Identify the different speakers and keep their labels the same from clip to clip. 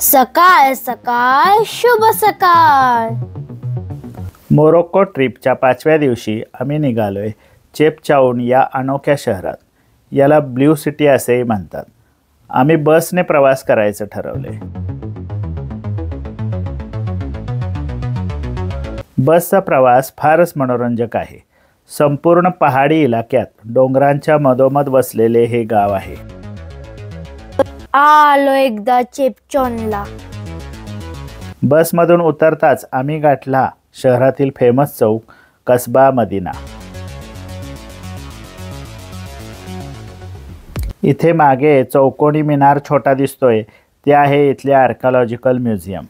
Speaker 1: सकाळ सकाळ शुभ सकाळ।
Speaker 2: मोरोक्को ट्रिपच्या 5व्या दिवशी आम्ही निघालोय केप टाउन या अनोख्या शहरात। याला ब्ल्यू सिटी असेही म्हणतात। आम्ही बसने प्रवास करायचं ठरवले। बसचा प्रवास फारच मनोरंजक आहे। संपूर्ण पहाडी इलाक्यात डोंगरांच्या मधोमध वसलेले हे गाव आहे।
Speaker 1: आलो एकदा केप टाउनला।
Speaker 2: बसमधून उतरताच आम्ही गाठला शहरातील फेमस चौक कसबा मदिना। इथे मागे चौकोनी मिनार छोटा दिसतोय ते आहे इथले आर्किओलॉजिकल म्युझियम।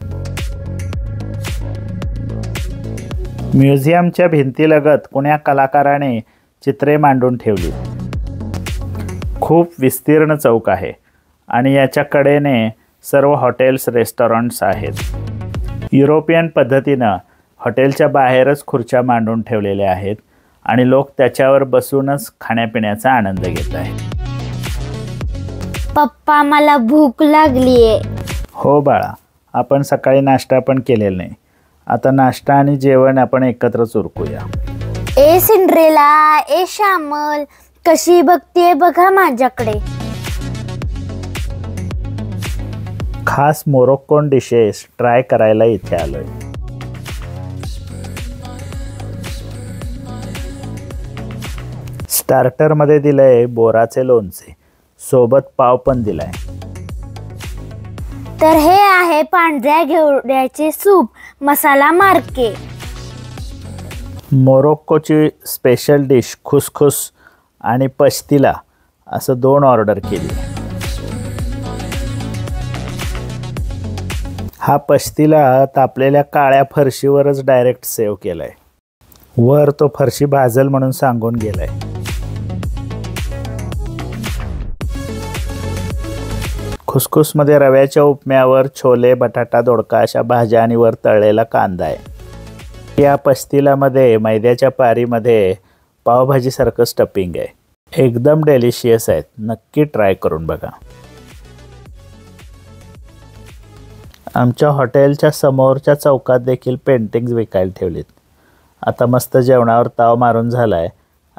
Speaker 2: म्युझियमच्या भिंतीलगत कुण्या कलाकाराने चित्रे मांडून ठेवली। खूप विस्तीर्ण चौक आहे आणि याच्या कडेने सर्व हॉटेल्स रेस्टॉरंट्स आहेत। युरोपियन पद्धतीनं हॉटेलच्या बाहेरच खुर्च्या मांडून ठेवलेल्या आहेत आणि लोक त्याच्यावर बसूनच खाण्यापिण्याचा आनंद घेत आहेत।
Speaker 1: पप्पा मला भूक लागलीये।
Speaker 2: हो बाळा, आपण सकाळी नाश्ता पण केलेला नाही। आता नाश्ता आणि जेवण आपण एकत्रच उरकूया।
Speaker 1: ए सिंड्रेला, ए श्यामल, कशी बघतेय बघा माझ्याकडे।
Speaker 2: खास मोरोक्कोन डिशेस ट्राय करायला इथे आलोय। स्टार्टरमध्ये दिलंय बोराचे लोणचे, सोबत पाव पण दिलाय।
Speaker 1: तर हे आहे पांढऱ्या घेवड्याचे सूप, मसाला मार्के।
Speaker 2: मोरोक्कोची स्पेशल डिश खुसखुस आणि पश्तिला असं 2 ऑर्डर केली। हा पश्तिला तापलेल्या काळ्या फरशीवरच डायरेक्ट सेव्ह केलाय। वर तो फरशी भाजल म्हणून सांगून गेलाय। खुसखुसमध्ये रव्याच्या उपम्यावर छोले, बटाटा, दोडका अशा भाज्या आणि वर तळलेला कांदा आहे। या पश्तिलामध्ये मैद्याच्या पारीमध्ये पावभाजीसारखं स्टफिंग आहे। एकदम डेलिशियस आहेत, नक्की ट्राय करून बघा। आमच्या हॉटेलच्या समोरच्या चौकात देखील पेंटिंग्स विकायला ठेवलीत। आता मस्त जेवणावर ताव मारून झालाय।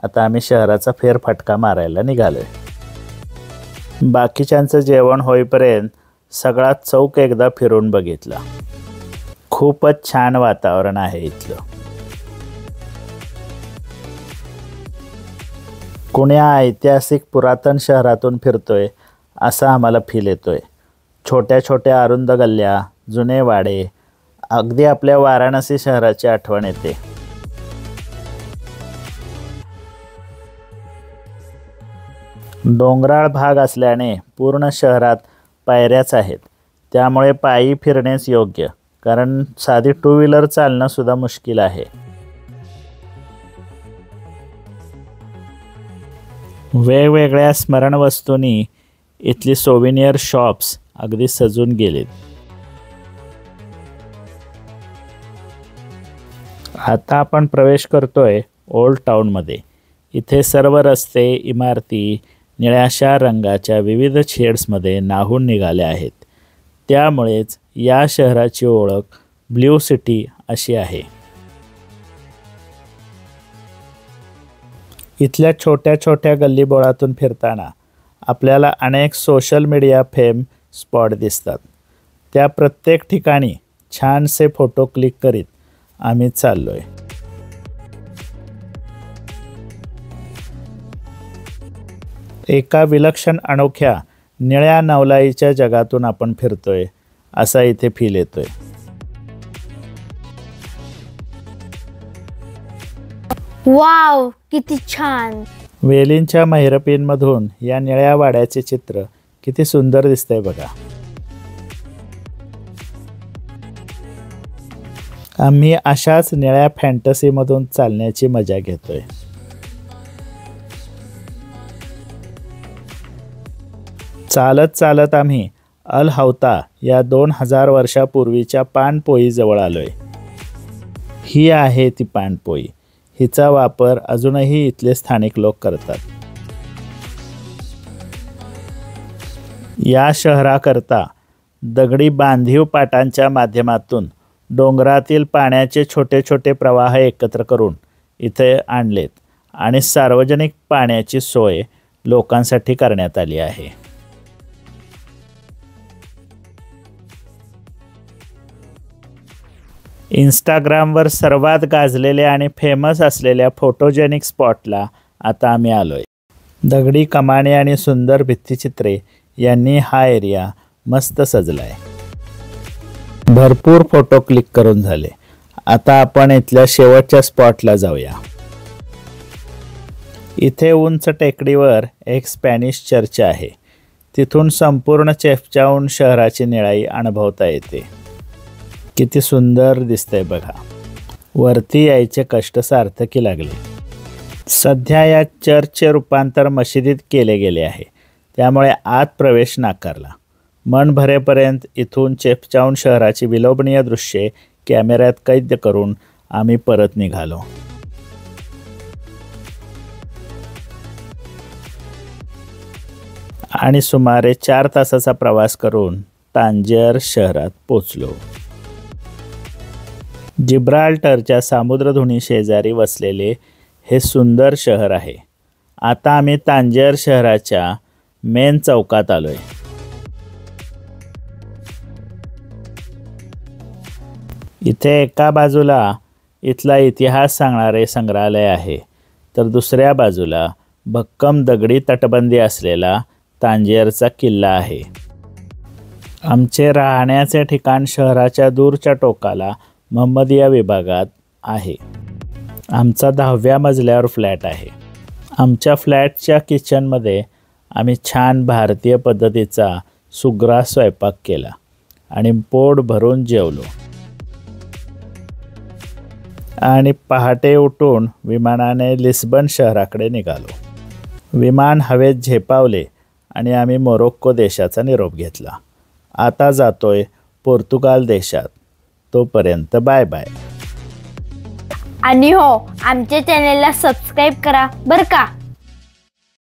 Speaker 2: आता आम्ही शहराचा फेरफटका मारायला निघालोय। बाकीच्यांचं जेवण होईपर्यंत सगळा चौक एकदा फिरून बघितला। खूपच छान वातावरण आहे इथलं। कुण्या ऐतिहासिक पुरातन शहरातून फिरतोय असा आम्हाला फील येतोय। छोट्या छोट्या अरुंद गल्ल्या, जुने वाडे, अगदी आपल्या वाराणसी शहराची आठवण येते। डोंगराळ भाग असल्याने पूर्ण शहरात पायऱ्याच आहेत, त्यामुळे पायी फिरण्यास योग्य, कारण साधी 2 व्हीलर चालणं सुद्धा मुश्किल आहे। वेगवेगळ्या स्मरणवस्तूंनी इथली सोव्हिनियर शॉप्स अगदी सजून गेलेत। आता आपण प्रवेश करतोय ओल्ड टाउनमध्ये। इथे सर्व रस्ते, इमारती निळ्याशा रंगाच्या विविध शेड्समध्ये न्हाऊन निघाले आहेत। त्यामुळेच या शहराची ओळख ब्ल्यू सिटी अशी आहे। इथल्या छोट्या छोट्या गल्लीबोळातून फिरताना आपल्याला अनेक सोशल मीडिया फेम स्पॉट दिसतात। त्या प्रत्येक ठिकाणी छानसे फोटो क्लिक करीत आम्ही चाललोय। एका विलक्षण अनोख्या निळ्या नवलाईच्या जगातून आपण फिरतोय असा इथे फील येतोय।
Speaker 1: वाव, किती छान।
Speaker 2: वेलींच्या महिरपींमधून या निळ्या वाड्याचे चित्र किती सुंदर दिसतंय बघा। आम्ही अशाच निळ्या फॅन्टसीमधून चालण्याची मजा घेतोय। चालत चालत आम्ही अल हौता या 2000 वर्षापूर्वीच्या पानपोई जवळ आलोय। ही आहे ती पानपोई। हिचा वापर अजूनही इथले स्थानिक लोक करतात। या शहराकरता दगडी बांधीव पाटांच्या माध्यमातून डोंगरातील पाण्याचे छोटे छोटे प्रवाह एकत्र करून इथे आणलेत आणि सार्वजनिक पाण्याची सोय लोकांसाठी करण्यात आली आहे. इंस्टाग्रामवर सर्वात गाजलेल्या आणि फेमस असलेल्या फोटोजेनिक स्पॉटला आता आम्ही आलोय. दगडी कमाने आणि सुंदर भित्तिचित्रे यांनी हा एरिया मस्त सजलाय. भरपूर फोटो क्लिक करून झाले. आता आपण इथल्या शेवटच्या स्पॉटला जाऊया. इथे उंच टेकडीवर एक स्पॅनिश चर्च आहे. तिथून संपूर्ण चेफचाऊन शहराची निळाई अनुभवता येते. किती सुंदर दिसतंय बघा. वरती यायचे कष्ट सार्थकी लागले. सध्या या चर्चचे रूपांतर मशिदीत केले गेले आहे, त्यामुळे आत प्रवेश नाकारला. मन भरेपर्यंत इथून चेफचाऊन शहराची विलोभनीय दृश्ये कॅमेऱ्यात कैद करून आम्ही परत निघालो. आणि सुमारे 4 तासाचा प्रवास करून तांजेर शहरात पोचलो. जिब्राल्टरच्या सामुद्रधुनी शेजारी वसलेले हे सुंदर शहर आहे. आता आम्ही तांजेर शहराच्या मेन चौकात आलोय. इथे एका बाजूला इथला इतिहास सांगणारे संग्रहालय आहे, तर दुसऱ्या बाजूला भक्कम दगडी तटबंदी असलेला तांजेरचा किल्ला आहे. आमचे राहण्याचे ठिकाण शहराच्या दूरच्या टोकाला महम्मदिया विभागात आहे. आमचा 10व्या मजल्यावर फ्लॅट आहे. आमच्या फ्लॅटच्या किचनमध्ये आम्ही छान भारतीय पद्धतीचा सुग्रा स्वयंपाक केला आणि पोट भरून जेवलो. आणि पहाटे उठून विमानाने लिस्बन शहराकडे निघालो. विमान हवेत झेपावले आणि आम्ही मोरोक्को देशाचा निरोप घेतला. आता जातोय पोर्तुगाल देशात. तोपर्यंत बाय बाय.
Speaker 1: आणि हो, आमच्या चॅनेलला सबस्क्राईब करा बरं का.